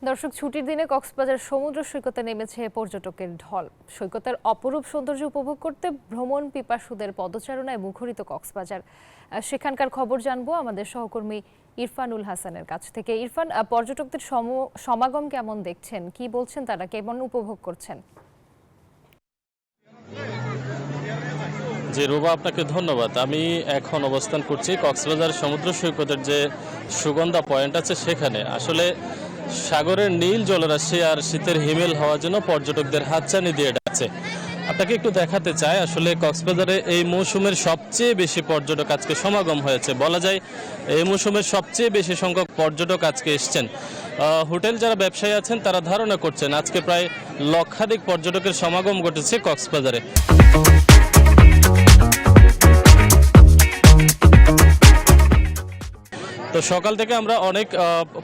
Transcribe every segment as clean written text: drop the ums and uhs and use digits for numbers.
দর্শক, ছুটির দিনে কক্সবাজার সমুদ্র সৈকতে নেমেছে পর্যটকের ঢল। সৈকতের অপরূপ সৌন্দর্য উপভোগ করতে ভ্রমণ পিপাসুদের পদচারণায় মুখরিত কক্সবাজার। সেখানকার খবর জানবো আমাদের সহকর্মী ইরফানুল হাসানের কাছ থেকে। ইরফান, পর্যটকদের সমাগম কেমন দেখছেন, কি বলছেন তারা, কেমন উপভোগ করছেন? জি রুবা, আপনাকে ধন্যবাদ। আমি এখন অবস্থান করছি কক্সবাজার সমুদ্র সৈকতের যে সুগন্ধা পয়েন্ট আছে সেখানে। আসলে সাগরের নীল জলরাশি আর শীতের হিমেল হওয়ার জন্য পর্যটকদের হাতছানি দিয়ে ডাকছে। আপনাকে একটু দেখাতে চাই, আসলে কক্সবাজারে এই মৌসুমের সবচেয়ে বেশি পর্যটক আজকে সমাগম হয়েছে। বলা যায় এই মৌসুমের সবচেয়ে বেশি সংখ্যক পর্যটক আজকে এসছেন। হোটেল যারা ব্যবসায়ী আছেন তারা ধারণা করছেন আজকে প্রায় লক্ষাধিক পর্যটকের সমাগম ঘটেছে কক্সবাজারে। তো সকাল থেকে আমরা অনেক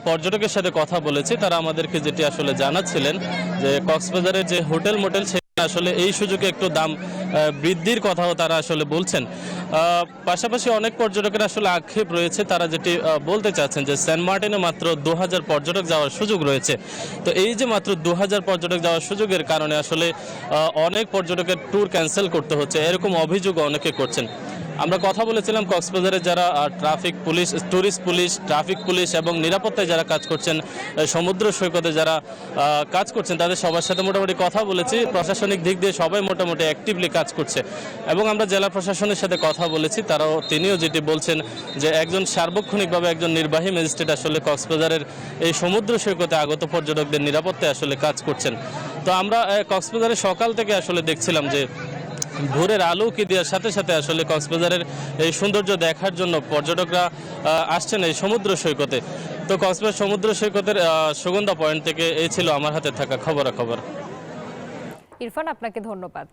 পর্যটকের সাথে কথা বলেছি, তারা আমাদেরকে যেটি আসলে জানাচ্ছিলেন যে কক্সবাজারের যে হোটেল মোটেল সেখানে আসলে এই সুযোগে একটু দাম বৃদ্ধির কথাও তারা আসলে বলছেন। পাশাপাশি অনেক পর্যটকের আসলে আক্ষেপ রয়েছে, তারা যেটি বলতে চাচ্ছেন যে সেন্ট মার্টিনে মাত্র 2000 পর্যটক যাওয়ার সুযোগ রয়েছে। তো এই যে মাত্র 2000 পর্যটক যাওয়ার সুযোগের কারণে আসলে অনেক পর্যটকের ট্যুর ক্যান্সেল করতে হচ্ছে, এরকম অভিযোগ অনেকে করছেন। আমরা কথা বলেছিলাম কক্সবাজারে যারা traffic police, tourist police, traffic police এবং নিরাপত্তায় যারা কাজ করছেন, সমুদ্র সৈকতে যারা কাজ করছেন, তাদের সবার সাথে মোটামুটি কথা বলেছি। প্রশাসনিক দিক দিয়ে সবাই মোটামুটি অ্যাক্টিভলি কাজ করছে এবং আমরা জেলা প্রশাসনের সাথে কথা বলেছি, তিনিও যেটি বলছেন যে একজন সার্বক্ষণিকভাবে একজন নির্বাহী ম্যাজিস্ট্রেট আসলে কক্সবাজারের এই সমুদ্র সৈকতে আগত পর্যটকদের নিরাপত্তায় আসলে কাজ করছেন। তো আমরা কক্সবাজারে সকাল থেকে আসলে দেখছিলাম যে ভোরের আলো কি দেওয়ার সাথে সাথে আসলে কক্সবাজারের এই সৌন্দর্য দেখার জন্য পর্যটকরা আসছেন এই সমুদ্র সৈকতে। তো কক্সবাজার সমুদ্র সৈকতের সুগন্ধা পয়েন্ট থেকে এই ছিল আমার হাতে থাকা খবরাখবর। ইরফান, আপনাকে ধন্যবাদ।